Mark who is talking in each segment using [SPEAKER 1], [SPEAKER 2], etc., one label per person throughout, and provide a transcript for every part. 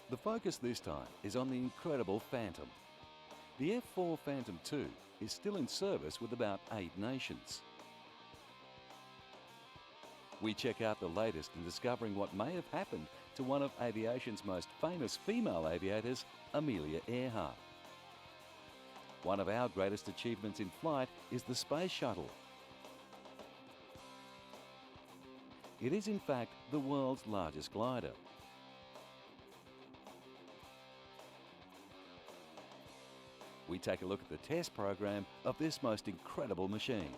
[SPEAKER 1] The focus this time is on the incredible Phantom. The F-4 Phantom II is still in service with about 8 nations. We check out the latest in discovering what may have happened to one of aviation's most famous female aviators, Amelia Earhart. One of our greatest achievements in flight is the Space Shuttle. It is in fact the world's largest glider. We take a look at the test program of this most incredible machine.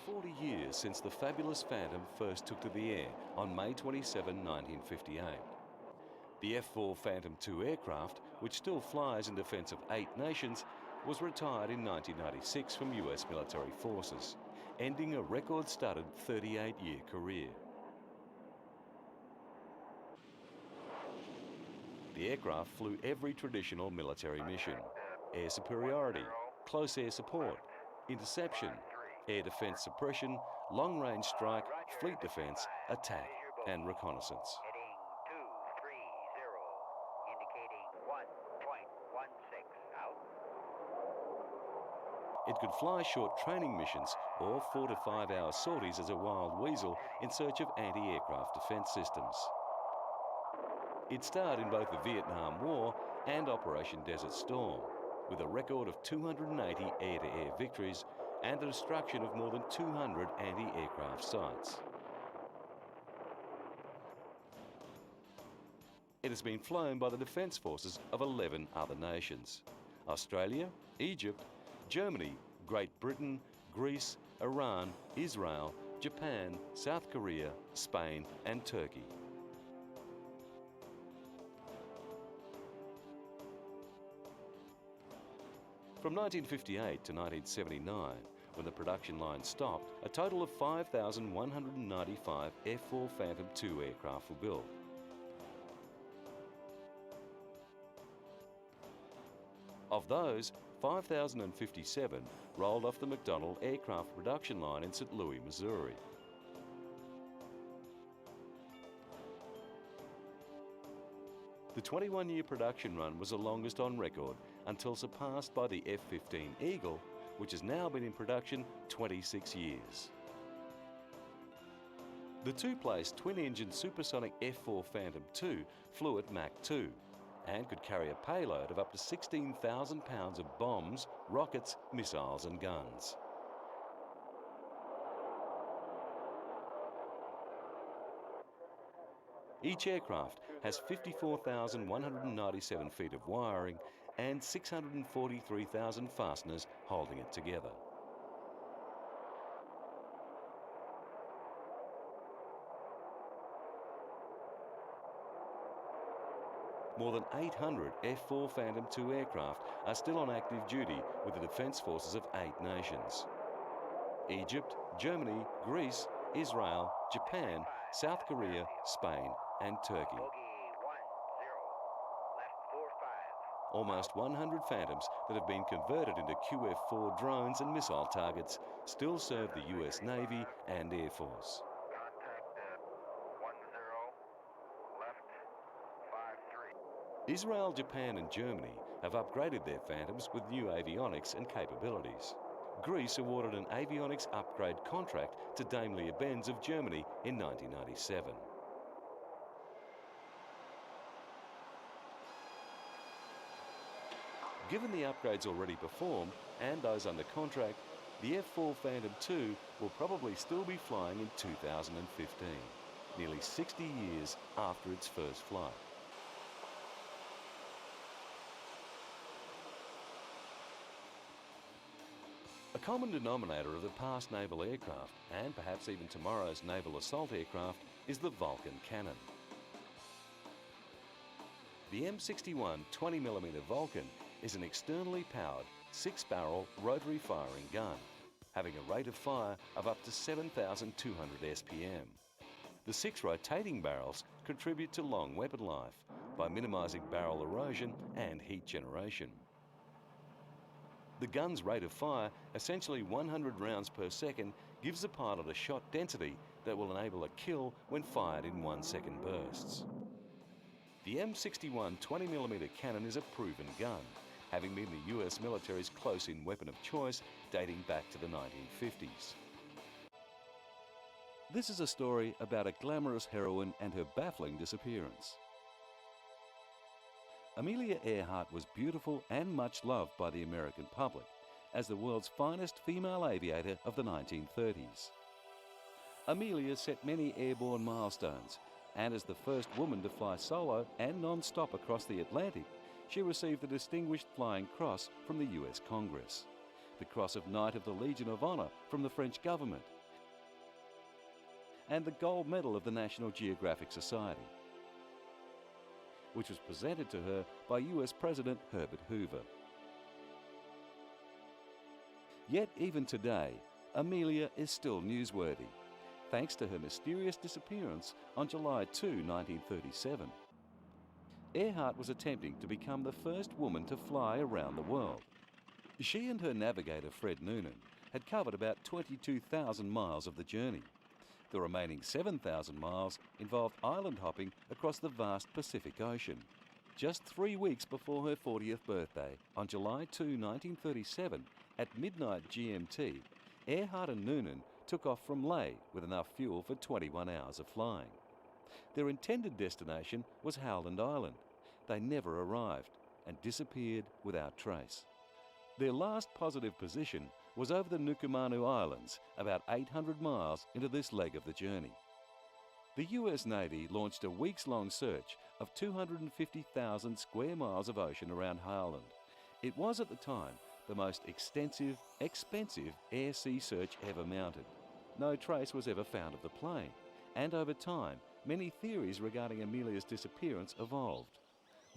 [SPEAKER 1] 40 years since the fabulous Phantom first took to the air on May 27, 1958. The F-4 Phantom II aircraft, which still flies in defence of 8 nations, was retired in 1996 from US military forces, ending a record-studded 38-year career. The aircraft flew every traditional military mission: air superiority, close air support, interception, air defence suppression, long-range strike, fleet defence, attack and reconnaissance.
[SPEAKER 2] Heading 230, indicating 1.16 out.
[SPEAKER 1] It could fly short training missions or 4 to 5 hour sorties as a wild weasel in search of anti-aircraft defence systems. It starred in both the Vietnam War and Operation Desert Storm, with a record of 280 air-to-air victories and the destruction of more than 200 anti-aircraft sites. It has been flown by the defence forces of 11 other nations: Australia, Egypt, Germany, Great Britain, Greece, Iran, Israel, Japan, South Korea, Spain and Turkey. From 1958 to 1979, when the production line stopped, a total of 5,195 F-4 Phantom II aircraft were built. Of those, 5,057 rolled off the McDonnell aircraft production line in St. Louis, Missouri. The 21-year production run was the longest on record until surpassed by the F-15 Eagle, which has now been in production 26 years. The two-place twin-engine supersonic F-4 Phantom II flew at Mach 2 and could carry a payload of up to 16,000 pounds of bombs, rockets, missiles and guns. Each aircraft has 54,197 feet of wiring and 643,000 fasteners holding it together. More than 800 F-4 Phantom II aircraft are still on active duty with the defence forces of 8 nations: Egypt, Germany, Greece, Israel, Japan, South Korea, Spain and Turkey. Almost 100 Phantoms that have been converted into QF-4 drones and missile targets still serve the US Navy and Air Force.
[SPEAKER 2] Contact at 10, left 53.
[SPEAKER 1] Israel, Japan and Germany have upgraded their Phantoms with new avionics and capabilities. Greece awarded an avionics upgrade contract to Daimler-Benz of Germany in 1997. Given the upgrades already performed and those under contract, the F-4 Phantom II will probably still be flying in 2015, nearly 60 years after its first flight. A common denominator of the past naval aircraft, and perhaps even tomorrow's naval assault aircraft, is the Vulcan cannon. The M61 20mm Vulcan is an externally powered 6-barrel rotary firing gun, having a rate of fire of up to 7,200 SPM. The 6 rotating barrels contribute to long weapon life by minimising barrel erosion and heat generation. The gun's rate of fire, essentially 100 rounds per second, gives the pilot a shot density that will enable a kill when fired in 1-second bursts. The M61 20mm cannon is a proven gun, having been the US military's close-in weapon of choice dating back to the 1950s. This is a story about a glamorous heroine and her baffling disappearance. Amelia Earhart was beautiful and much loved by the American public as the world's finest female aviator of the 1930s. Amelia set many airborne milestones, and as the first woman to fly solo and non-stop across the Atlantic, she received the Distinguished Flying Cross from the US Congress, the Cross of Knight of the Legion of Honor from the French government, and the Gold Medal of the National Geographic Society, which was presented to her by US President Herbert Hoover. Yet even today, Amelia is still newsworthy, thanks to her mysterious disappearance on July 2, 1937. Earhart was attempting to become the first woman to fly around the world. She and her navigator Fred Noonan had covered about 22,000 miles of the journey. The remaining 7,000 miles involved island hopping across the vast Pacific Ocean. Just 3 weeks before her 40th birthday, on July 2, 1937, at midnight GMT, Earhart and Noonan took off from Lae with enough fuel for 21 hours of flying. Their intended destination was Howland Island. They never arrived and disappeared without trace. Their last positive position was over the Nukumanu Islands, about 800 miles into this leg of the journey. The US Navy launched a weeks-long search of 250,000 square miles of ocean around Howland. It was at the time the most extensive, expensive air-sea search ever mounted. No trace was ever found of the plane, and over time, many theories regarding Amelia's disappearance evolved.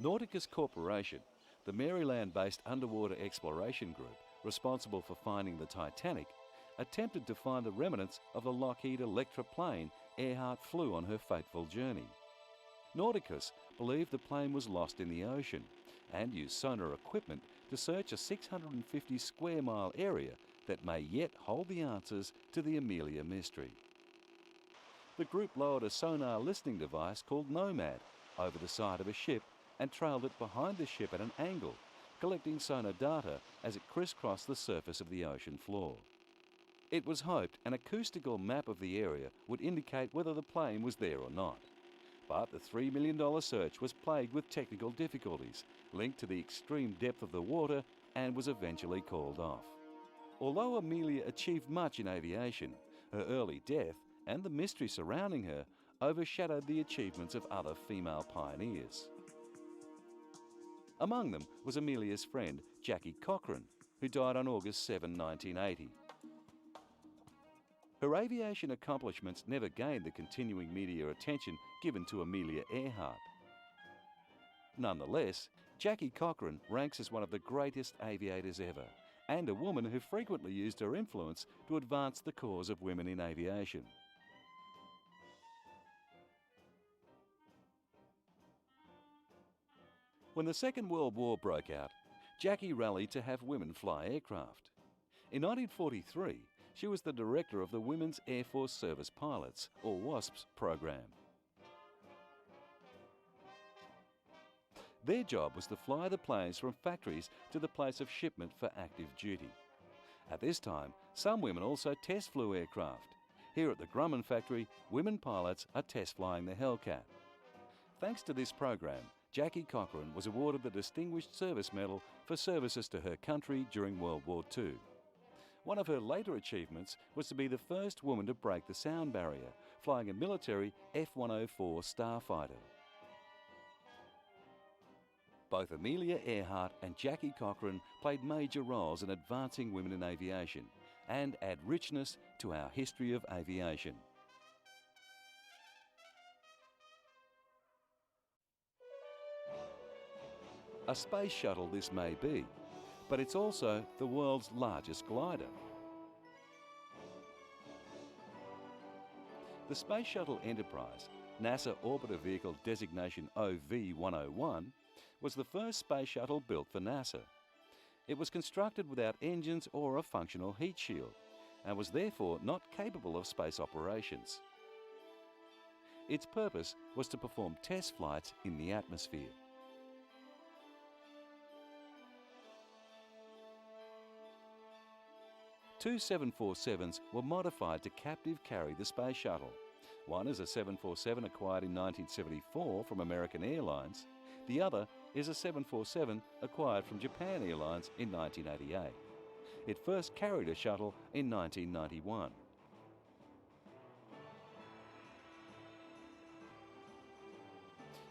[SPEAKER 1] Nauticus Corporation, the Maryland-based underwater exploration group responsible for finding the Titanic, attempted to find the remnants of the Lockheed Electra plane Earhart flew on her fateful journey. Nauticus believed the plane was lost in the ocean and used sonar equipment to search a 650 square mile area that may yet hold the answers to the Amelia mystery. The group lowered a sonar listening device called Nomad over the side of a ship and trailed it behind the ship at an angle, collecting sonar data as it crisscrossed the surface of the ocean floor. It was hoped an acoustical map of the area would indicate whether the plane was there or not. But the $3 million search was plagued with technical difficulties linked to the extreme depth of the water and was eventually called off. Although Amelia achieved much in aviation, her early death and the mystery surrounding her overshadowed the achievements of other female pioneers. Among them was Amelia's friend Jackie Cochran, who died on August 7, 1980. Her aviation accomplishments never gained the continuing media attention given to Amelia Earhart. Nonetheless, Jackie Cochran ranks as one of the greatest aviators ever, and a woman who frequently used her influence to advance the cause of women in aviation. When the Second World War broke out, Jackie rallied to have women fly aircraft. In 1943, she was the director of the Women's Air Force Service Pilots, or WASPs, program. Their job was to fly the planes from factories to the place of shipment for active duty. At this time, some women also test flew aircraft. Here at the Grumman factory, women pilots are test flying the Hellcat. Thanks to this program, Jackie Cochran was awarded the Distinguished Service Medal for services to her country during World War II. One of her later achievements was to be the first woman to break the sound barrier, flying a military F-104 starfighter. Both Amelia Earhart and Jackie Cochran played major roles in advancing women in aviation and add richness to our history of aviation. A space shuttle this may be, but it's also the world's largest glider. The Space Shuttle Enterprise, NASA Orbiter Vehicle Designation OV-101, was the first space shuttle built for NASA. It was constructed without engines or a functional heat shield, and was therefore not capable of space operations. Its purpose was to perform test flights in the atmosphere. Two 747s were modified to captive carry the Space Shuttle. One is a 747 acquired in 1974 from American Airlines. The other is a 747 acquired from Japan Airlines in 1988. It first carried a shuttle in 1991.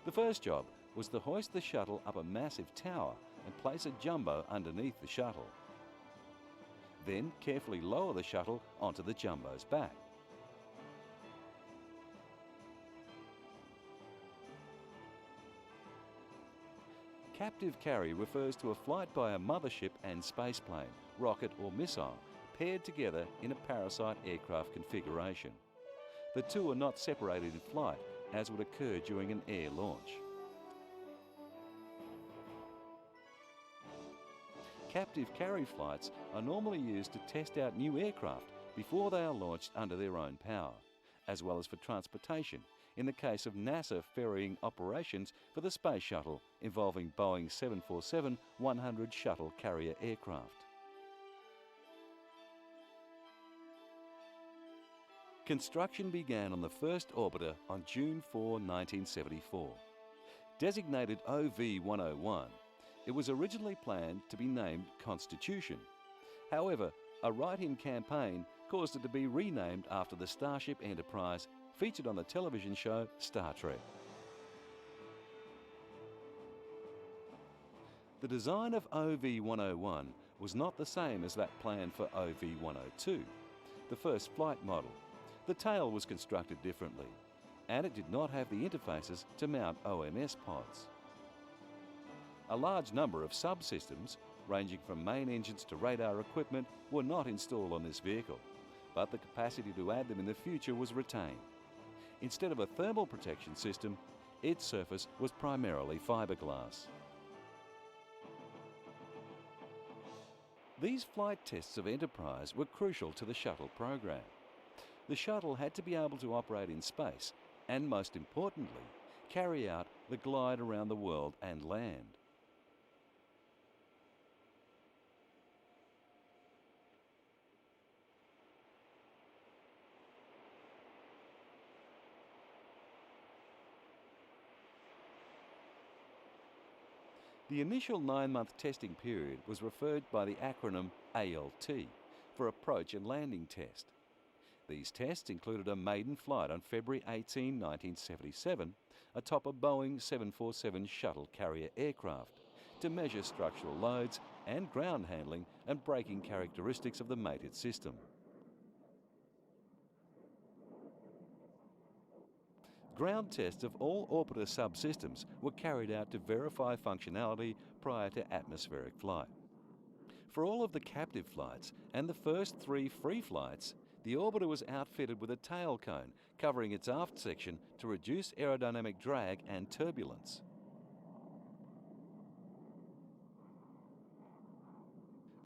[SPEAKER 1] The first job was to hoist the shuttle up a massive tower and place a jumbo underneath the shuttle. Then carefully lower the shuttle onto the jumbo's back. Captive carry refers to a flight by a mothership and spaceplane, rocket or missile paired together in a parasite aircraft configuration. The two are not separated in flight, as would occur during an air launch. Captive carry flights are normally used to test out new aircraft before they are launched under their own power, as well as for transportation, in the case of NASA ferrying operations for the Space Shuttle involving Boeing 747-100 shuttle carrier aircraft. Construction began on the first orbiter on June 4, 1974. Designated OV-101, it was originally planned to be named Constitution. However, a write-in campaign caused it to be renamed after the Starship Enterprise featured on the television show Star Trek. The design of OV-101 was not the same as that planned for OV-102, the first flight model. The tail was constructed differently, and it did not have the interfaces to mount OMS pods. A large number of subsystems, ranging from main engines to radar equipment, were not installed on this vehicle, but the capacity to add them in the future was retained. Instead of a thermal protection system, its surface was primarily fiberglass. These flight tests of Enterprise were crucial to the shuttle program. The shuttle had to be able to operate in space and, most importantly, carry out the glide around the world and land. The initial 9-month testing period was referred by the acronym ALT for Approach and Landing Test. These tests included a maiden flight on February 18, 1977, atop a Boeing 747 shuttle carrier aircraft to measure structural loads and ground handling and braking characteristics of the mated system. Ground tests of all orbiter subsystems were carried out to verify functionality prior to atmospheric flight. For all of the captive flights and the first 3 free flights, the orbiter was outfitted with a tail cone covering its aft section to reduce aerodynamic drag and turbulence.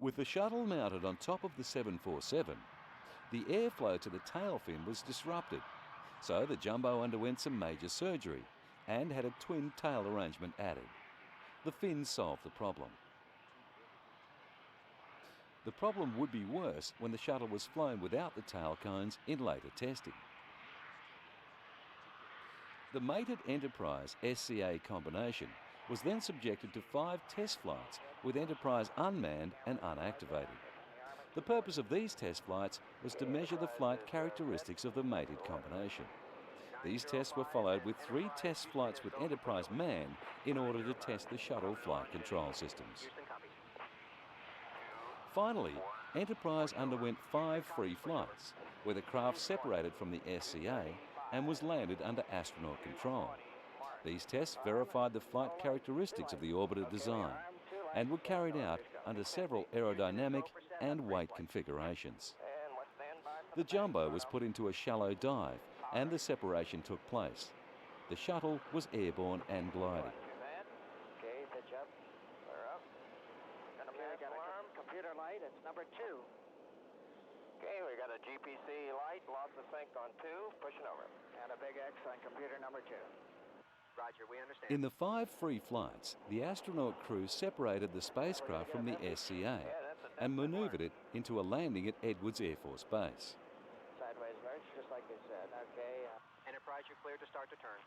[SPEAKER 1] With the shuttle mounted on top of the 747, the airflow to the tail fin was disrupted, so the jumbo underwent some major surgery and had a twin tail arrangement added. The fins solved the problem. The problem would be worse when the shuttle was flown without the tail cones in later testing. The mated Enterprise SCA combination was then subjected to 5 test flights with Enterprise unmanned and unactivated. The purpose of these test flights was to measure the flight characteristics of the mated combination. These tests were followed with 3 test flights with Enterprise manned in order to test the shuttle flight control systems. Finally, Enterprise underwent 5 free flights, where the craft separated from the SCA and was landed under astronaut control. These tests verified the flight characteristics of the orbiter design and were carried out under several aerodynamic and weight configurations. The jumbo was put into a shallow dive and the separation took place. The shuttle was airborne and gliding.
[SPEAKER 2] Okay, pitch up. Clear up. Computer light, it's number 2. Okay, we got a GPC light, lost the sync on 2, pushing over. And a big Big X on computer number 2. Roger, we understand.
[SPEAKER 1] In the 5 free flights, the astronaut crew separated the spacecraft from the SCA and manoeuvred it into a landing at Edwards Air Force Base.
[SPEAKER 2] Sideways lurch, just like you said. Okay. Enterprise, you're clear to start to turn.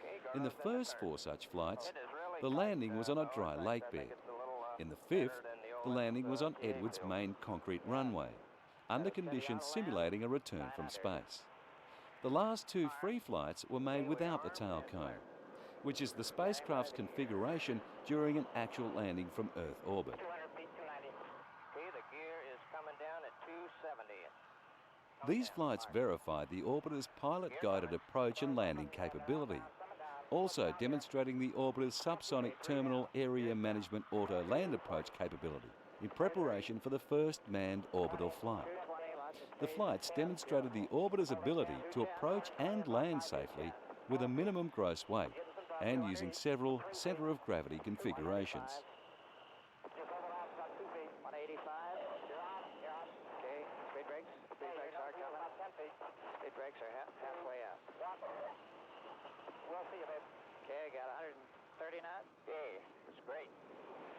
[SPEAKER 2] Okay,
[SPEAKER 1] In the first 4 such flights, the landing was on a dry lake bed. In the 5th, the landing was on Edwards' main concrete runway, under conditions simulating a return from space. The last 2 free flights were made without the tail cone, which is the spacecraft's configuration during an actual landing from Earth orbit.
[SPEAKER 2] 200 feet, 290. Okay, the gear is coming down at 270.
[SPEAKER 1] These flights verified the orbiter's pilot-guided approach and landing capability, also demonstrating the orbiter's subsonic terminal area management auto-land approach capability in preparation for the first manned orbital flight. The flights demonstrated the orbiter's ability to approach and land safely with a minimum gross weight and using several centre of gravity configurations.
[SPEAKER 2] Just overlap about 2 feet, 185. You're on. Okay, speed brakes. Speed brakes are coming. About 10 feet. Speed brakes are halfway up. We'll see you, babe. Okay, I got 130 knots. Okay, that's great.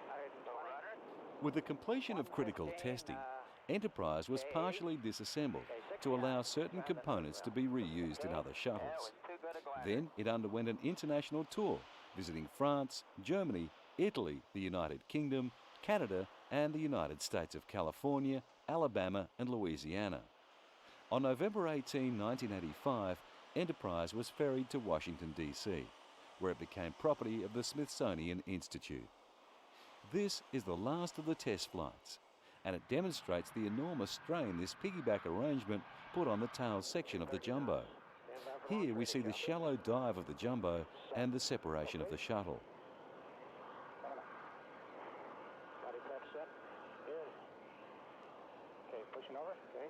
[SPEAKER 2] 120.
[SPEAKER 1] With the completion of critical testing, Enterprise was partially disassembled to allow certain components to be reused in other shuttles. Then it underwent an international tour, visiting France, Germany, Italy, the United Kingdom, Canada, and the United States of California, Alabama, and Louisiana. On November 18, 1985, Enterprise was ferried to Washington, D.C., where it became property of the Smithsonian Institute. This is the last of the test flights, and it demonstrates the enormous strain this piggyback arrangement put on the tail section of the jumbo. Here we see the shallow dive of the jumbo and the separation of the shuttle.
[SPEAKER 2] Body prep set. Good. Okay, pushing over. Okay.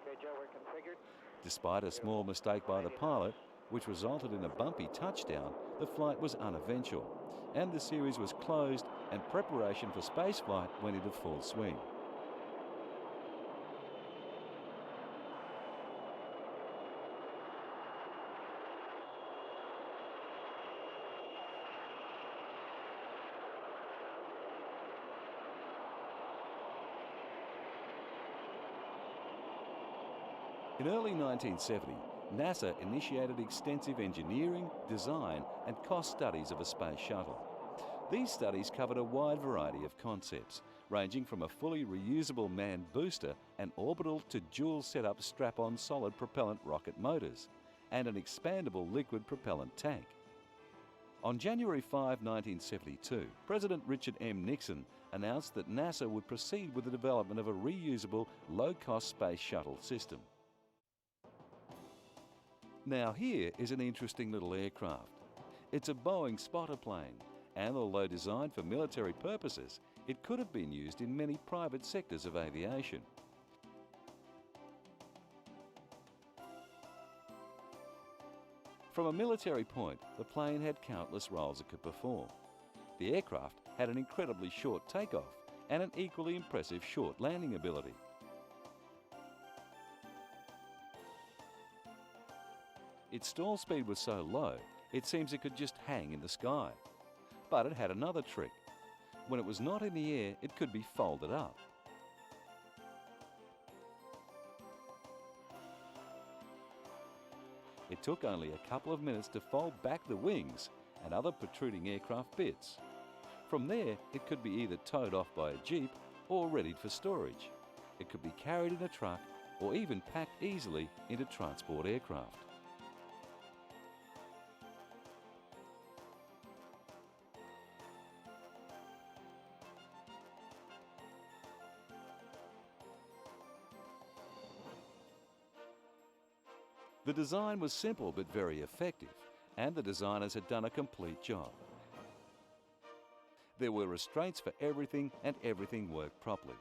[SPEAKER 2] Okay, Joe, we're configured.
[SPEAKER 1] Despite a small mistake by the pilot, which resulted in a bumpy touchdown, the flight was uneventful, and the series was closed and preparation for spaceflight went into full swing. In early 1970, NASA initiated extensive engineering, design, and cost studies of a space shuttle. These studies covered a wide variety of concepts, ranging from a fully reusable manned booster and orbital to dual setup strap-on solid propellant rocket motors, and an expandable liquid propellant tank. On January 5, 1972, President Richard M. Nixon announced that NASA would proceed with the development of a reusable, low-cost space shuttle system. Now here is an interesting little aircraft. It's a Boeing spotter plane, and although designed for military purposes, it could have been used in many private sectors of aviation. From a military point, the plane had countless roles it could perform. The aircraft had an incredibly short takeoff and an equally impressive short landing ability. Its stall speed was so low, it seems it could just hang in the sky. But it had another trick. When it was not in the air, it could be folded up. It took only a couple of minutes to fold back the wings and other protruding aircraft bits. From there, it could be either towed off by a jeep or readied for storage. It could be carried in a truck or even packed easily into transport aircraft. The design was simple but very effective, and the designers had done a complete job. There were restraints for everything, and everything worked properly.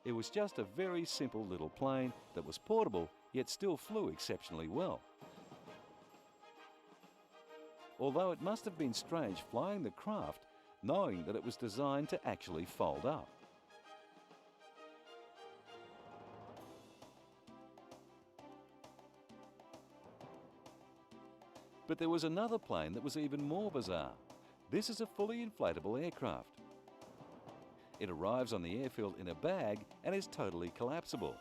[SPEAKER 1] It was just a very simple little plane that was portable, yet still flew exceptionally well. Although it must have been strange flying the craft, knowing that it was designed to actually fold up. But there was another plane that was even more bizarre. This is a fully inflatable aircraft. It arrives on the airfield in a bag and is totally collapsible.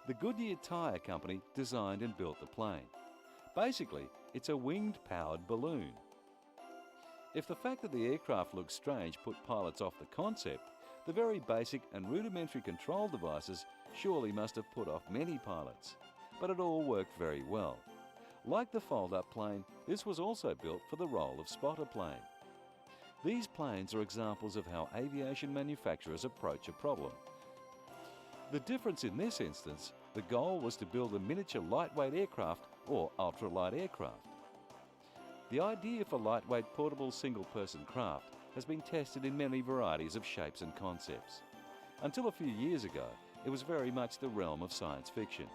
[SPEAKER 1] The Goodyear Tire Company designed and built the plane. Basically, it's a winged-powered balloon. If the fact that the aircraft looks strange put pilots off the concept, the very basic and rudimentary control devices surely must have put off many pilots. But it all worked very well. Like the fold-up plane, this was also built for the role of spotter plane. These planes are examples of how aviation manufacturers approach a problem. The difference in this instance, the goal was to build a miniature lightweight aircraft or ultralight aircraft. The idea for lightweight portable single-person craft has been tested in many varieties of shapes and concepts. Until a few years ago, it was very much the realm of science fiction.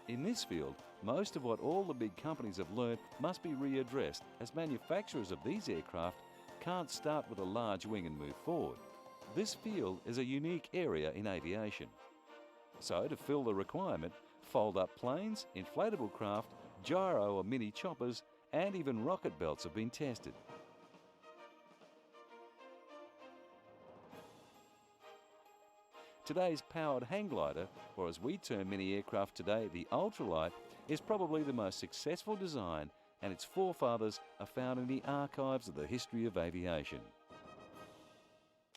[SPEAKER 1] In this field, most of what all the big companies have learned must be readdressed, as manufacturers of these aircraft can't start with a large wing and move forward. This field is a unique area in aviation. So, to fill the requirement, fold-up planes, inflatable craft, gyro or mini choppers, and even rocket belts have been tested. Today's powered hang glider, or as we term mini aircraft today, the ultralight, is probably the most successful design, and its forefathers are found in the archives of the history of aviation.